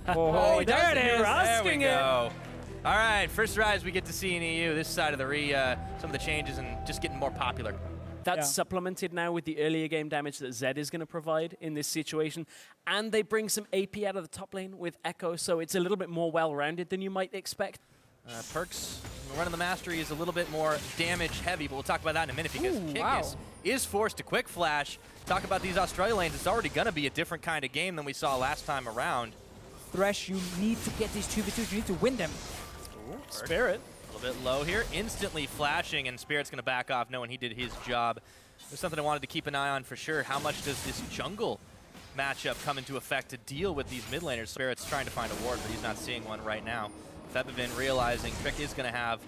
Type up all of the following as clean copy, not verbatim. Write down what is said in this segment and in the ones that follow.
Oh, there it is. There we go. All right, first Ryze we get to see in EU. This side of the some of the changes and just getting more popular. That's supplemented now with the earlier game damage that Zed is going to provide in this situation. And they bring some AP out of the top lane with Ekko, so it's a little bit more well-rounded than you might expect. Perkz, running the Mastery is a little bit more damage heavy, but we'll talk about that in a minute because Kikis is forced to quick flash. Talk about these Australia lanes, it's already going to be a different kind of game than we saw last time around. Thresh, you need to get these 2v2s, you need to win them. Ooh, Spirit. A little bit low here, instantly flashing, and Spirit's going to back off knowing he did his job. There's something I wanted to keep an eye on for sure. How much does this jungle matchup come into effect to deal with these mid laners? Spirit's trying to find a ward, but he's not seeing one right now. Febiven realizing Trick is going to have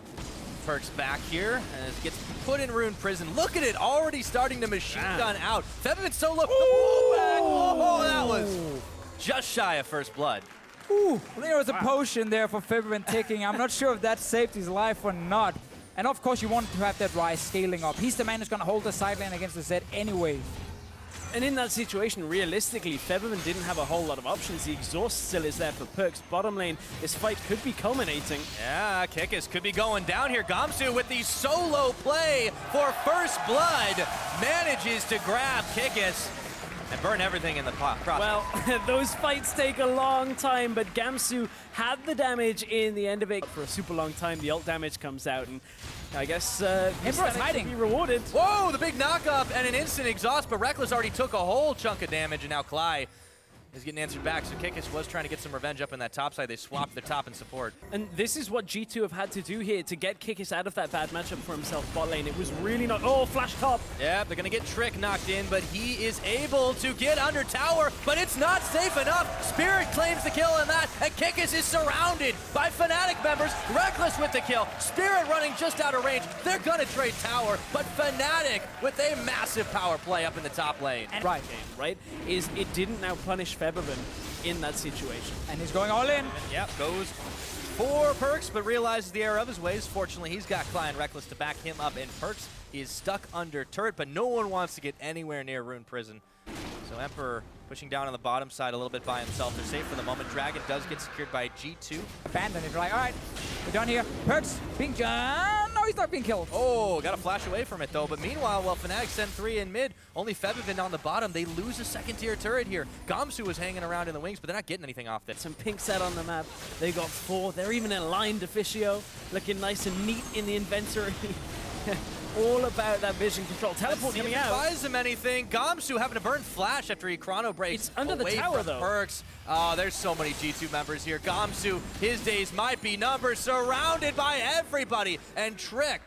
Perkz back here, and it gets put in Rune Prison. Look at it, already starting to machine gun out. Febiven's so low. Oh, that was just shy of first blood. Ooh, there was a potion there for Febiven ticking. I'm not sure if that saved his life or not. And of course you want to have that Ryze scaling up. He's the man who's going to hold the side lane against the Zed anyway. And in that situation, realistically, Febiven didn't have a whole lot of options. The exhaust still is there for Perkz. Bottom lane, this fight could be culminating. Yeah, Kikis could be going down here. Gamsu with the solo play for first blood manages to grab Kikis and burn everything in the process. Well, those fights take a long time, but Gamsu had the damage in the end of it. For a super long time, the ult damage comes out, and I guess Emperor's hiding. Be rewarded. Whoa, the big knock-up and an instant exhaust, but Rekkles already took a whole chunk of damage, and now Klaj is getting answered back. So Kikis was trying to get some revenge up in that top side. They swapped the top and support. And this is what G2 have had to do here to get Kikis out of that bad matchup for himself bot lane. It was really not... Oh, flash top. Yeah, they're going to get Trick knocked in, but he is able to get under tower, but it's not safe enough. Spirit claims the kill on that, and Kikis is surrounded by Fnatic members. Rekkles with the kill. Spirit running just out of range. They're going to trade tower, but Fnatic with a massive power play up in the top lane. And right, is it didn't now punish Febiven in that situation. And he's going all in. And yep, goes for Perkz, but realizes the error of his ways. Fortunately, he's got Klaj and Rekkles to back him up, and Perkz is stuck under turret, but no one wants to get anywhere near Rune Prison. So Emperor pushing down on the bottom side a little bit by himself. They're safe for the moment. Dragon does get secured by G2. Abandon it, like, all right, we're done here. Perkz being no, he's not being killed. Oh, got to flash away from it though. But meanwhile, while Fnatic send 3 in mid, only Febiven on the bottom. They lose a second-tier turret here. Gamsu was hanging around in the wings, but they're not getting anything off this. Some pink set on the map. They got 4. They're even aligned officio, looking nice and neat in the inventory. All about that vision control. Teleport coming out. Buys him anything. Gamsu having to burn flash after he chrono breaks. It's under the tower though. Perkz. Oh, there's so many G2 members here. Gamsu, his days might be numbered, surrounded by everybody, and Trick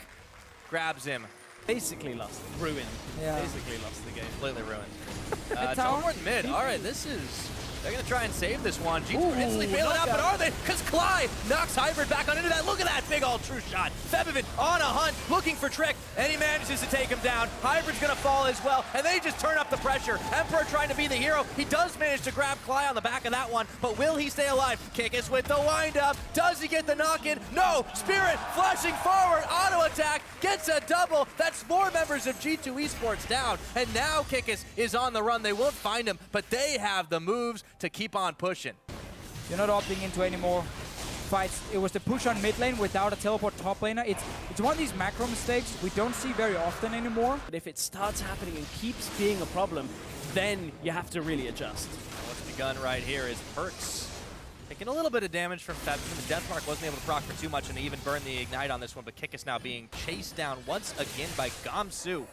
grabs him. Basically lost. Ruined. Yeah. Basically lost the game. Completely ruined. Teleport mid. All right, this is... They're going to try and save this one. G2 instantly bailing out, but are they? Because Klaj knocks Hybrid back on into that. Look at that big old true shot. Febiven on a hunt, looking for Trick, and he manages to take him down. Hybrid's going to fall as well, and they just turn up the pressure. Emperor trying to be the hero. He does manage to grab Klaj on the back of that one, but will he stay alive? Kikis with the wind-up. Does he get the knock-in? No! Spirit flashing forward, auto-attack, gets a double. That's 4 members of G2 Esports down, and now Kikis is on the run. They won't find him, but they have the moves to keep on pushing. You're not opting into any more fights. It was the push on mid lane without a teleport top laner. It's one of these macro mistakes we don't see very often anymore. But if it starts happening and keeps being a problem, then you have to really adjust. What's begun right here is Perkz taking a little bit of damage from Febiven. The Deathmark wasn't able to proc for too much and even burn the Ignite on this one, but Kikis now being chased down once again by Gamsu,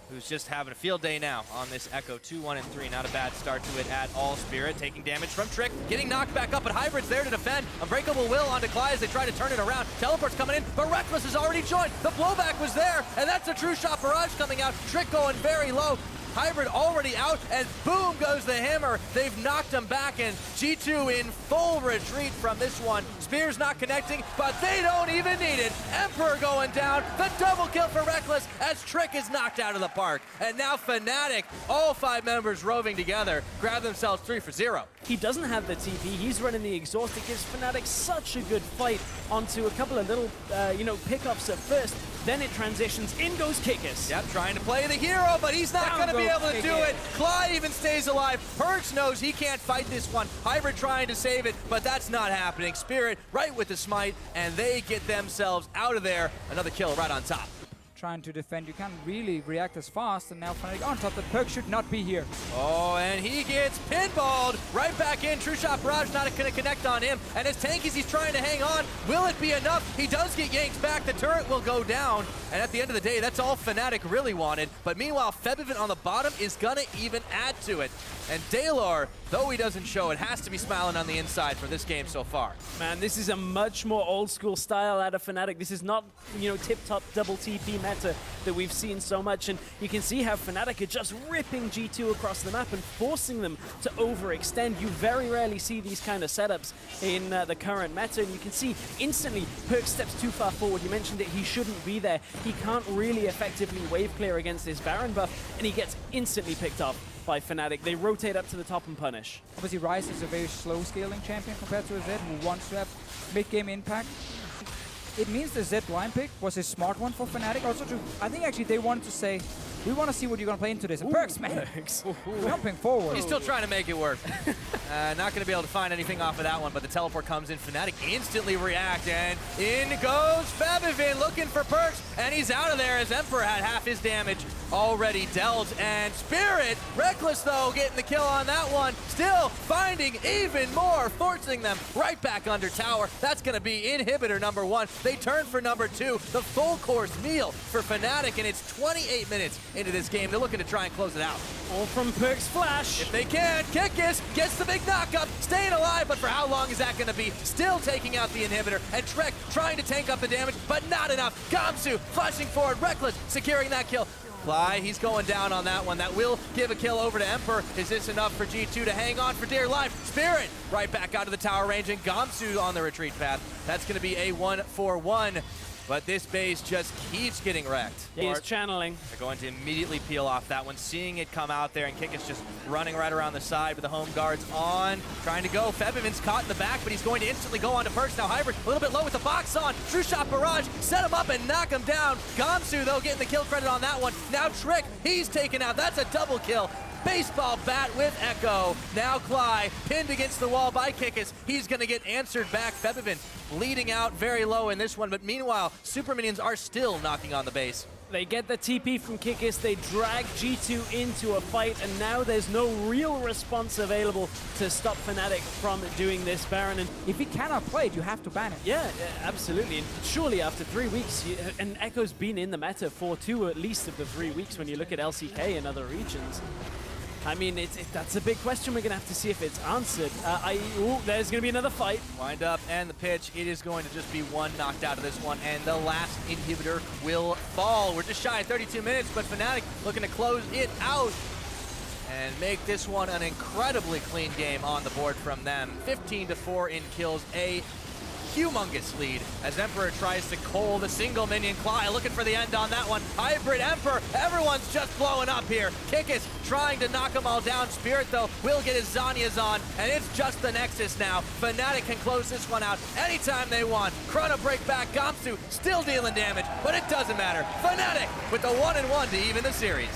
who's just having a field day now on this Ekko. 2-1-3, not a bad start to it at all. Spirit taking damage from Trick, getting knocked back up, but Hybrid's there to defend. Unbreakable Will onto Klaj as they try to turn it around. Teleport's coming in, but Rekkles has already joined. The blowback was there, and that's a true shot barrage coming out. Trick going very low. Hybrid already out, and boom goes the hammer. They've knocked him back, and G2 in full retreat from this one. Spear's not connecting, but they don't even need it. Emperor going down, the double kill for Rekkles as Trick is knocked out of the park. And now Fnatic, all 5 members roving together, grab themselves 3 for 0. He doesn't have the TP, he's running the exhaust. It gives Fnatic such a good fight onto a couple of little, pickups at first. Then it transitions, in goes Kikis. Yep, trying to play the hero, but he's not going to be be able to do it. Klaj even stays alive. Perkz knows he can't fight this one. Hybrid trying to save it, but that's not happening. Spirit right with the smite, and they get themselves out of there. Another kill right on top. Trying to defend, you can't really react as fast, and now Fnatic on top. The Perkz should not be here. Oh, and he gets pinballed right back in. True Shot Barrage not going to connect on him, and as tanky as he's trying to hang on, will it be enough? He does get yanked back. The turret will go down, and at the end of the day, that's all Fnatic really wanted. But meanwhile, Febiven on the bottom is going to even add to it. And Dalar, though he doesn't show it, has to be smiling on the inside for this game so far. Man, this is a much more old school style out of Fnatic. This is not, you know, tip-top double TP meta that we've seen so much. And you can see how Fnatic are just ripping G2 across the map and forcing them to overextend. You very rarely see these kind of setups in the current meta. And you can see instantly Perkz steps too far forward. You mentioned it, he shouldn't be there. He can't really effectively wave clear against this Baron buff, and he gets instantly picked off by Fnatic. They rotate up to the top and punish. Obviously, Ryze is a very slow scaling champion compared to a Zed who wants to have mid-game impact. It means the Zed blind pick was a smart one for Fnatic. Also, I think actually they wanted to say, we want to see what you're going to play into this. And Perkz, man, jumping forward. He's still trying to make it work. Not going to be able to find anything off of that one, but the teleport comes in. Fnatic instantly react, and in goes Febiven looking for Perkz, and he's out of there as Emperor had half his damage already dealt. And Spirit, Rekkles though, getting the kill on that one. Still finding even more, forcing them right back under tower. That's going to be inhibitor number 1. They turn for number 2. The full course meal for Fnatic, and it's 28 minutes into this game. They're looking to try and close it out. All from Perkz flash. If they can, Kikis gets the big knockup, staying alive, but for how long is that going to be? Still taking out the inhibitor, and Trek trying to tank up the damage, but not enough. Gamsu flashing forward, Rekkles securing that kill. Klaj, he's going down on that one. That will give a kill over to Emperor. Is this enough for G2 to hang on for dear life? Spirit right back out of the tower range, and Gamsu on the retreat path. That's going to be a 1-for-1. But this base just keeps getting wrecked. He is channeling. They're going to immediately peel off that one, seeing it come out there, and Kikis just running right around the side with the home guards on, trying to go. Febiven's caught in the back, but he's going to instantly go on to Perkz. Now Hybrid a little bit low with the box on. True Shot Barrage, set him up and knock him down. Gamsu, though, getting the kill credit on that one. Now Trick, he's taken out. That's a double kill. Baseball bat with Ekko. Now Klaj pinned against the wall by Kikis. He's going to get answered back. Febiven bleeding out very low in this one, but meanwhile, super minions are still knocking on the base. They get the TP from Kikis, they drag G2 into a fight, and now there's no real response available to stop Fnatic from doing this Baron. And if he cannot play it, you have to ban it. Yeah, absolutely. And surely after 3 weeks, and Ekko's been in the meta for 2 at least of the 3 weeks when you look at LCK and other regions. I mean, that's a big question. We're going to have to see if it's answered. There's going to be another fight. Wind up and the pitch. It is going to just be one knocked out of this one, and the last inhibitor will fall. We're just shy of 32 minutes, but Fnatic looking to close it out and make this one an incredibly clean game on the board from them. 15-4 in kills, a humongous lead as Emperor tries to coal the single minion. Klaj looking for the end on that one. Hybrid Emperor, everyone's just blowing up here. Kikis trying to knock them all down. Spirit, though, will get his Zhonya's on, and it's just the Nexus now. Fnatic can close this one out anytime they want. Chrono break back. Gamsu still dealing damage, but it doesn't matter. Fnatic with the 1-1 to even the series.